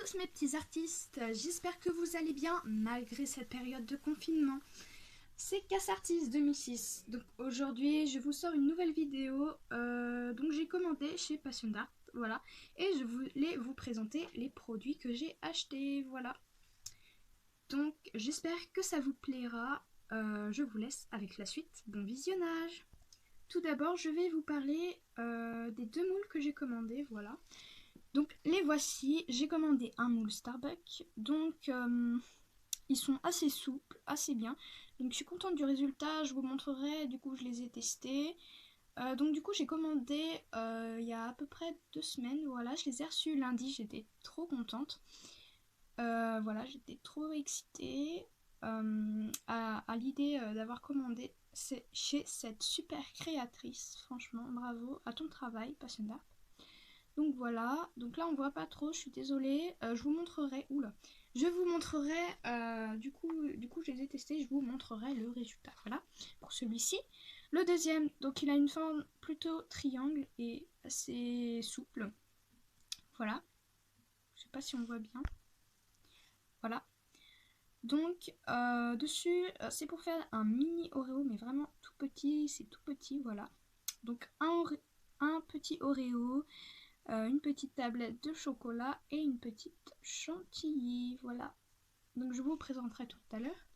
tous mes petits artistes, j'espère que vous allez bien malgré cette période de confinement. C'est Cassartiste 2006, donc aujourd'hui je vous sors une nouvelle vidéo, donc j'ai commandé chez Passion d'Art, voilà, et je voulais vous présenter les produits que j'ai achetés, voilà. Donc j'espère que ça vous plaira, je vous laisse avec la suite, bon visionnage. Tout d'abord je vais vous parler des deux moules que j'ai commandés, voilà. Donc les voici, j'ai commandé un moule Starbucks, donc ils sont assez souples, assez bien. Donc je suis contente du résultat, je vous montrerai, du coup je les ai testés. Donc du coup j'ai commandé il y a à peu près 2 semaines, voilà, je les ai reçus lundi, j'étais trop contente. Voilà, j'étais trop excitée à l'idée d'avoir commandé chez cette super créatrice, franchement bravo à ton travail, Passion d'Art. Donc voilà, donc là on voit pas trop, je suis désolée, je vous montrerai, du coup je les ai testés, je vous montrerai le résultat, voilà, pour celui-ci. Le deuxième, donc il a une forme plutôt triangle et assez souple, voilà, je sais pas si on voit bien, voilà. Donc dessus, c'est pour faire un mini Oreo, mais vraiment tout petit, c'est tout petit, voilà. Donc un petit Oreo, une petite tablette de chocolat et une petite chantilly, voilà. Donc je vous présenterai tout à l'heure.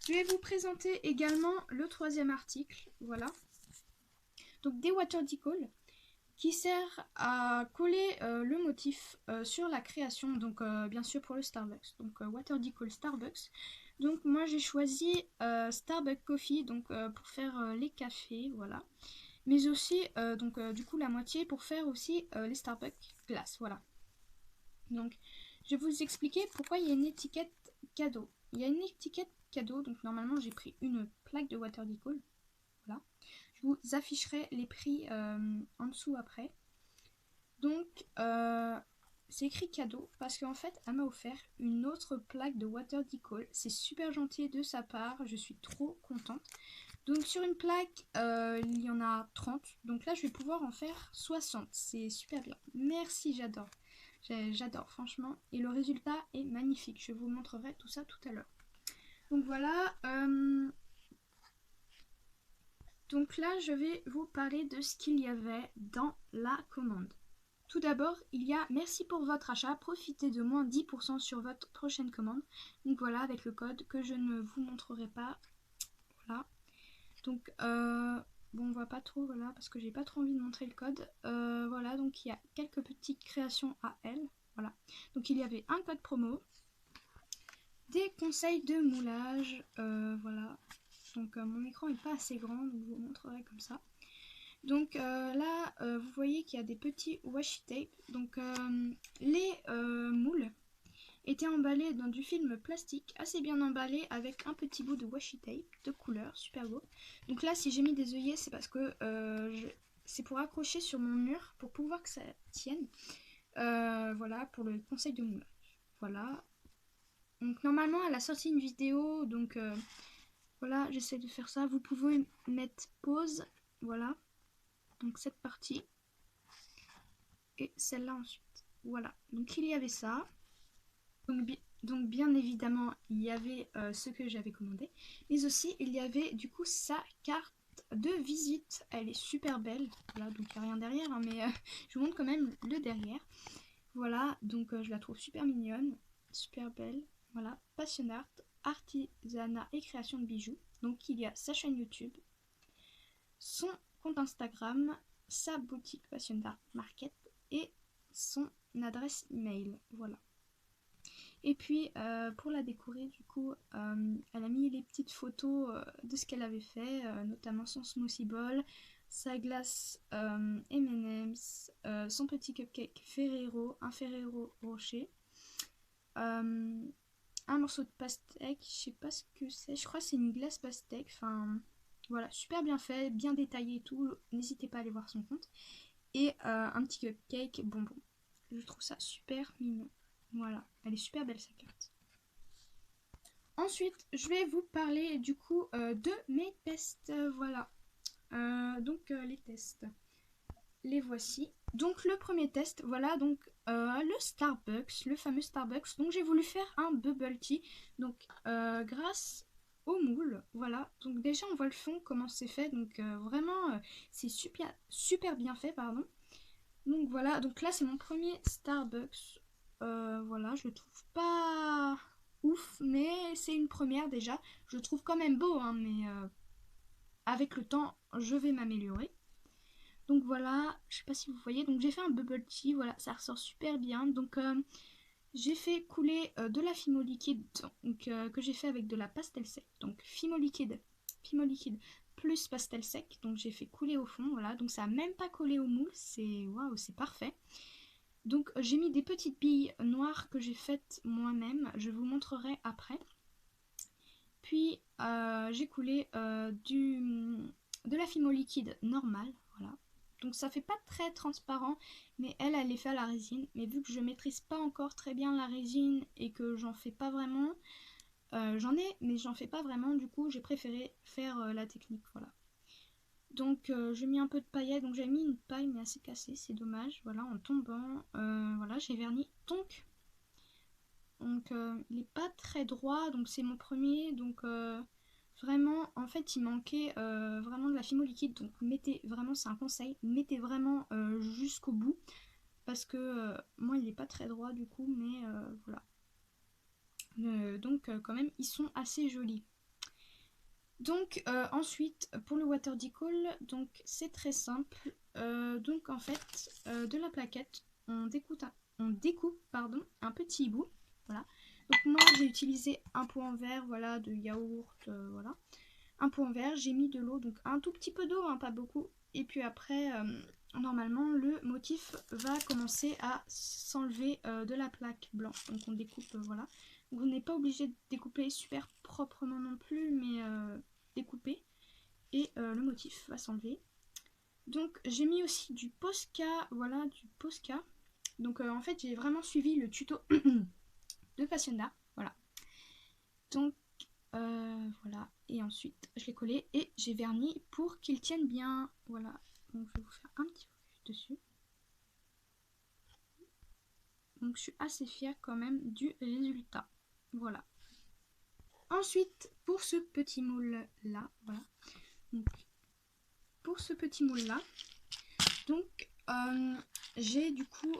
Je vais vous présenter également le troisième article, voilà. Donc des water decals qui sert à coller le motif sur la création, donc bien sûr pour le Starbucks, donc water decal Starbucks. Donc moi j'ai choisi Starbucks Coffee, donc pour faire les cafés, voilà. Mais aussi du coup la moitié pour faire aussi les Starbucks glace, voilà. Donc je vais vous expliquer pourquoi il y a une étiquette cadeau. Il y a une étiquette cadeau, donc normalement j'ai pris une plaque de water decal, voilà. Je vous afficherai les prix en dessous après. Donc c'est écrit cadeau parce qu'en fait elle m'a offert une autre plaque de water decal. C'est super gentil de sa part, je suis trop contente. Donc sur une plaque, il y en a 30. Donc là, je vais pouvoir en faire 60. C'est super bien. Merci, j'adore. J'adore, franchement. Et le résultat est magnifique. Je vous montrerai tout ça tout à l'heure. Donc voilà. Donc là, je vais vous parler de ce qu'il y avait dans la commande. Tout d'abord, il y a merci pour votre achat. Profitez de moins 10% sur votre prochaine commande. Donc voilà, avec le code que je ne vous montrerai pas. Voilà. Donc, bon, on voit pas trop, voilà, parce que j'ai pas trop envie de montrer le code. Voilà, donc il y a quelques petites créations à elle. Voilà. Donc, il y avait un code promo, des conseils de moulage, voilà. Donc, mon écran est pas assez grand, donc je vous montrerai comme ça. Donc, là, vous voyez qu'il y a des petits washi tape. Donc, les moules était emballé dans du film plastique, assez bien emballé, avec un petit bout de washi tape de couleur, super beau. Donc là, si j'ai mis des œillets, c'est parce que c'est pour accrocher sur mon mur, pour pouvoir que ça tienne. Voilà, pour le conseil de moulage. Voilà. Donc normalement, elle a sorti une vidéo, donc voilà, j'essaie de faire ça. Vous pouvez mettre pause, voilà. Donc cette partie. Et celle-là ensuite. Voilà, donc il y avait ça. Donc bien évidemment, il y avait ce que j'avais commandé. Mais aussi, il y avait du coup sa carte de visite. Elle est super belle. Voilà, donc il n'y a rien derrière, hein, mais je vous montre quand même le derrière. Voilà, donc je la trouve super mignonne, super belle. Voilà, Passion Art, artisanat et création de bijoux. Donc il y a sa chaîne YouTube, son compte Instagram, sa boutique Passion Art Market et son adresse email. Voilà. Et puis pour la décorer, du coup, elle a mis les petites photos de ce qu'elle avait fait, notamment son smoothie bowl, sa glace M&M's, son petit cupcake Ferrero, un Ferrero Rocher, un morceau de pastèque, je sais pas ce que c'est, je crois que c'est une glace pastèque, enfin voilà, super bien fait, bien détaillé et tout, n'hésitez pas à aller voir son compte. Et un petit cupcake bonbon. Je trouve ça super mignon. Voilà, elle est super belle sa carte. Ensuite, je vais vous parler du coup de mes tests. Voilà. Donc les tests. Les voici. Donc le premier test, voilà, donc le Starbucks, le fameux Starbucks. Donc j'ai voulu faire un bubble tea, donc grâce au moule, voilà. Donc déjà on voit le fond, comment c'est fait, donc vraiment c'est super bien fait, pardon. Donc voilà, donc là c'est mon premier Starbucks, voilà, je le trouve pas ouf, mais c'est une première déjà. Je le trouve quand même beau, hein, mais avec le temps je vais m'améliorer. Donc voilà, je sais pas si vous voyez, donc j'ai fait un bubble tea, voilà, ça ressort super bien. Donc j'ai fait couler de la fimo liquide, donc, que j'ai fait avec de la pastel sec. Donc fimo liquide plus pastel sec, donc j'ai fait couler au fond, voilà. Donc ça a même pas collé au moule, c'est waouh, c'est parfait. Donc j'ai mis des petites billes noires que j'ai faites moi-même, je vous montrerai après. Puis j'ai coulé de la fimo liquide normale, voilà. Donc ça fait pas très transparent, mais elle est fait à la résine. Mais vu que je maîtrise pas encore très bien la résine et que j'en fais pas vraiment, j'en ai, mais j'en fais pas vraiment, du coup j'ai préféré faire la technique, voilà. Donc j'ai mis un peu de paillettes, donc j'ai mis une paille mais assez cassée, c'est dommage, voilà, en tombant, voilà, j'ai verni. Donc il est pas très droit, donc c'est mon premier, donc vraiment, en fait, il manquait vraiment de la fimo liquide. Donc, mettez vraiment, c'est un conseil, mettez vraiment jusqu'au bout. Parce que moi, il n'est pas très droit du coup, mais voilà. Donc, quand même, ils sont assez jolis. Donc, ensuite, pour le water decal, donc c'est très simple. Donc, en fait, de la plaquette, on découpe pardon, un petit hibou. Voilà. Donc, moi, j'ai utilisé un pot en verre, voilà, de yaourt, voilà. Un pot en verre, j'ai mis de l'eau, donc un tout petit peu d'eau, hein, pas beaucoup. Et puis après, normalement, le motif va commencer à s'enlever de la plaque blanche. Donc on découpe, voilà. Donc on n'est pas obligé de découper super proprement non plus, mais découper. Et le motif va s'enlever. Donc j'ai mis aussi du Posca, voilà, du Posca. Donc en fait, j'ai vraiment suivi le tuto de Passionna, voilà. Donc voilà, et ensuite je l'ai collé et j'ai verni pour qu'il tienne bien. Voilà, donc je vais vous faire un petit focus dessus. Donc je suis assez fière quand même du résultat. Voilà. Ensuite, pour ce petit moule là, voilà. Donc, pour ce petit moule là, donc j'ai du coup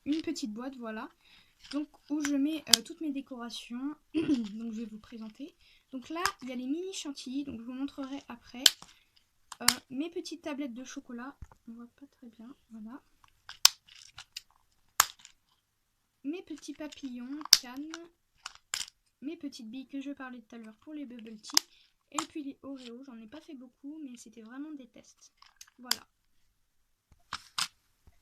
une petite boîte, voilà. Donc où je mets toutes mes décorations. Donc je vais vous présenter. Donc là, il y a les mini chantilly, donc je vous montrerai après. Mes petites tablettes de chocolat, on voit pas très bien, voilà. Mes petits papillons, cannes, mes petites billes que je parlais tout à l'heure pour les bubble tea. Et puis les Oreos, j'en ai pas fait beaucoup, mais c'était vraiment des tests. Voilà.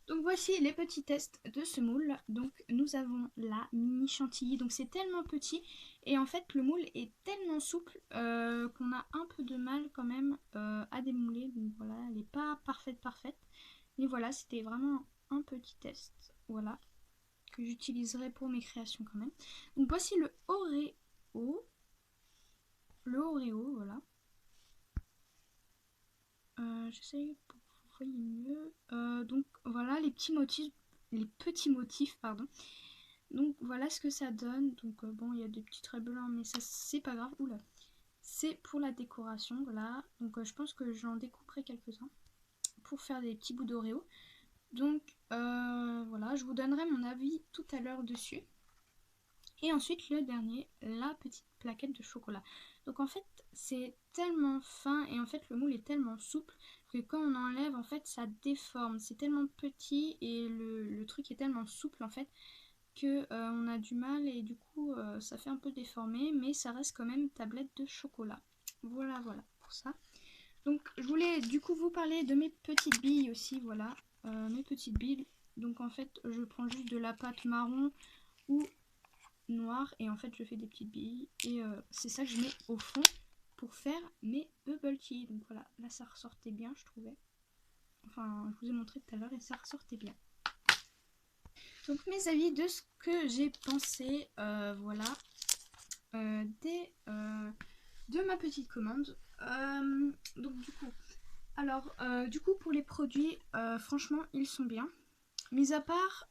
Donc voici les petits tests de ce moule. Donc nous avons la mini chantilly. Donc c'est tellement petit et en fait le moule est tellement souple qu'on a un peu de mal quand même à démouler. Donc voilà, elle n'est pas parfaite. Mais voilà, c'était vraiment un petit test. Voilà, que j'utiliserai pour mes créations quand même. Donc voici le Oreo. Le Oreo, voilà. J'essaye pour que vous voyez mieux. Donc voilà les petits motifs, pardon. Donc voilà ce que ça donne. Donc bon, il y a des petits traits blancs, mais ça c'est pas grave. Oula, c'est pour la décoration, voilà. Donc je pense que j'en découperai quelques-uns pour faire des petits bouts d'Oreo. Donc voilà, je vous donnerai mon avis tout à l'heure dessus. Et ensuite le dernier, la petite plaquette de chocolat. Donc en fait c'est tellement fin et en fait le moule est tellement souple que quand on enlève en fait ça déforme. C'est tellement petit et le truc est tellement souple en fait que on a du mal et du coup ça fait un peu déformé, mais ça reste quand même tablette de chocolat. Voilà pour ça. Donc je voulais du coup vous parler de mes petites billes aussi, voilà, mes petites billes. Donc en fait je prends juste de la pâte marron ou noire et en fait je fais des petites billes et c'est ça que je mets au fond pour faire mes bubble tea. Donc voilà, là ça ressortait bien je trouvais. Enfin je vous ai montré tout à l'heure et ça ressortait bien. Donc mes avis de ce que j'ai pensé, voilà, de ma petite commande. Donc du coup, Alors, du coup, pour les produits, franchement, ils sont bien. Mis à part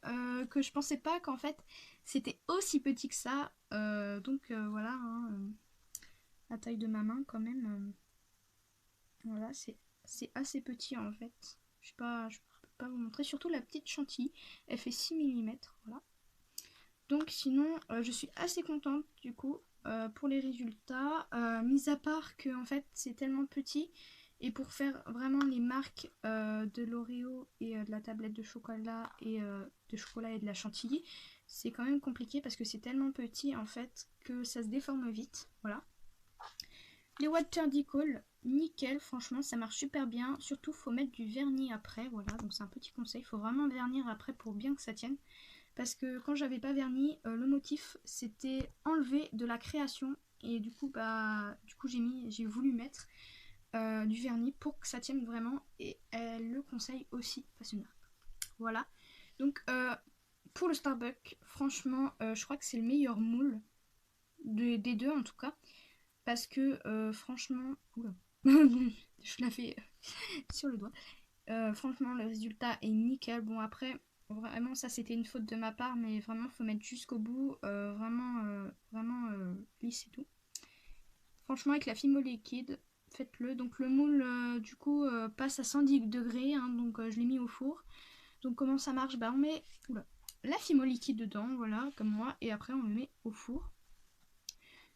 que je pensais pas qu'en fait, c'était aussi petit que ça. Donc, voilà, hein, la taille de ma main quand même. Voilà, c'est assez petit en fait. Je peux pas vous montrer. Surtout la petite chantilly, elle fait 6 mm. Voilà. Donc, sinon, je suis assez contente du coup pour les résultats. Mis à part que en fait, c'est tellement petit. Et pour faire vraiment les marques de l'Oreo et de la tablette de chocolat et de la chantilly, c'est quand même compliqué parce que c'est tellement petit en fait que ça se déforme vite. Voilà. Les water decals, nickel, franchement ça marche super bien. Surtout faut mettre du vernis après, voilà, donc c'est un petit conseil. Il faut vraiment vernir après pour bien que ça tienne. Parce que quand j'avais pas verni, le motif c'était enlevé de la création. Et du coup, j'ai voulu mettre du vernis pour que ça tienne vraiment. Et elle le conseille aussi à une marque. Voilà. Donc pour le Starbucks, franchement, je crois que c'est le meilleur moule des deux en tout cas. Parce que franchement... Oula. Je la fais sur le doigt. Franchement, le résultat est nickel. Bon, après, vraiment, ça c'était une faute de ma part, mais vraiment, faut mettre jusqu'au bout. Vraiment lisse et tout. Franchement, avec la Fimo liquide, faites-le. Donc, le moule, du coup, passe à 110 degrés. Hein, donc, je l'ai mis au four. Donc, comment ça marche? Bah, on met la Fimo liquide dedans, voilà, comme moi. Et après, on le met au four.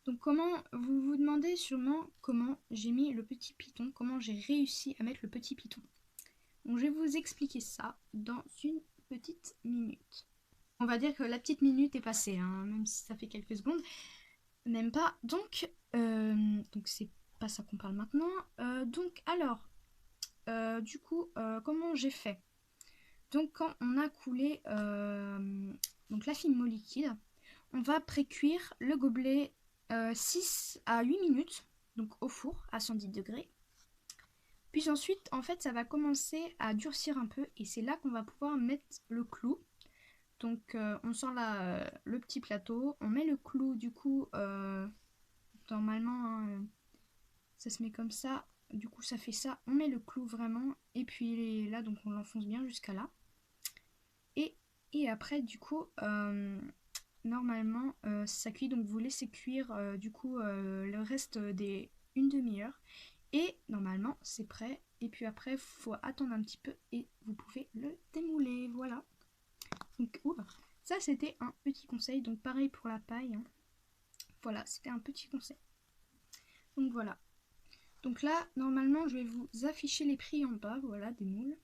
Donc vous vous demandez sûrement comment j'ai mis le petit piton, comment j'ai réussi à mettre le petit piton. Donc je vais vous expliquer ça dans une petite minute. On va dire que la petite minute est passée, hein, même si ça fait quelques secondes. Même pas. Donc c'est pas ça qu'on parle maintenant. Du coup, comment j'ai fait? Donc quand on a coulé donc la Fimo liquide, on va pré-cuire le gobelet 6 à 8 minutes, donc au four à 110 degrés. Puis ensuite, en fait, ça va commencer à durcir un peu et c'est là qu'on va pouvoir mettre le clou. Donc on sort le petit plateau, on met le clou du coup, normalement hein, ça se met comme ça, du coup ça fait ça, on met le clou vraiment et puis là donc on l'enfonce bien jusqu'à là. Et après du coup... normalement ça cuit, donc vous laissez cuire du coup le reste des une demi-heure et normalement c'est prêt. Et puis après faut attendre un petit peu et vous pouvez le démouler. Voilà, donc ça c'était un petit conseil. Donc pareil pour la paille hein. Voilà, c'était un petit conseil. Donc voilà, donc là normalement je vais vous afficher les prix en bas, voilà, des moules.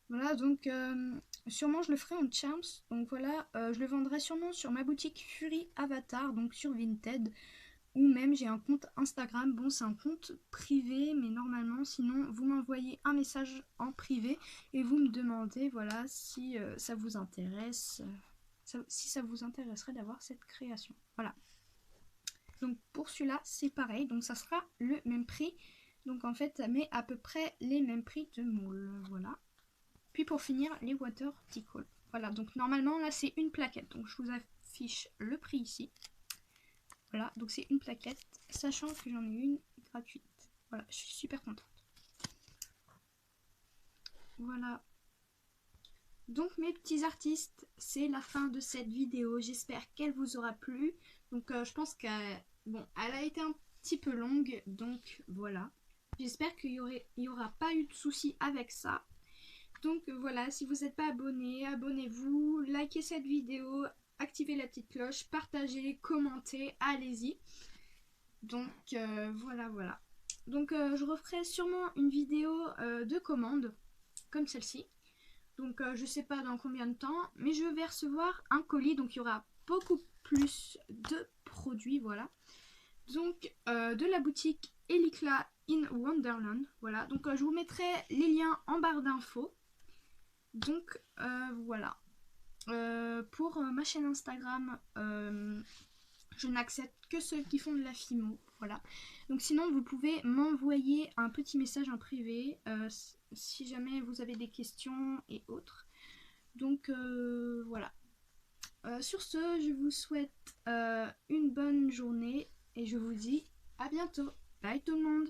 Voilà, donc sûrement je le ferai en Charms. Donc voilà, je le vendrai sûrement sur ma boutique Fury Avatar, donc sur Vinted. Ou même j'ai un compte Instagram. Bon, c'est un compte privé, mais normalement, sinon, vous m'envoyez un message en privé et vous me demandez, voilà, si ça vous intéresse, si ça vous intéresserait d'avoir cette création. Voilà. Donc pour celui-là, c'est pareil. Donc ça sera le même prix. Donc en fait, ça met à peu près les mêmes prix de moule. Voilà. Puis pour finir, les water decals. Voilà, donc normalement là c'est une plaquette. Donc je vous affiche le prix ici. Voilà, donc c'est une plaquette, sachant que j'en ai une gratuite. Voilà, je suis super contente. Voilà. Donc mes petits artistes, c'est la fin de cette vidéo. J'espère qu'elle vous aura plu. Donc je pense qu'elle a été un petit peu longue. Donc voilà. J'espère qu'il y aura pas eu de soucis avec ça. Donc voilà, si vous n'êtes pas abonné, abonnez-vous, likez cette vidéo, activez la petite cloche, partagez, commentez, allez-y. Donc voilà. Donc je referai sûrement une vidéo de commande, comme celle-ci. Donc je sais pas dans combien de temps, mais je vais recevoir un colis, donc il y aura beaucoup plus de produits, voilà. Donc de la boutique Elikla in Wonderland, voilà. Donc je vous mettrai les liens en barre d'infos. Donc voilà. Pour ma chaîne Instagram, je n'accepte que ceux qui font de la Fimo. Voilà. Donc sinon, vous pouvez m'envoyer un petit message en privé si jamais vous avez des questions et autres. Donc voilà. Sur ce, je vous souhaite une bonne journée et je vous dis à bientôt. Bye tout le monde.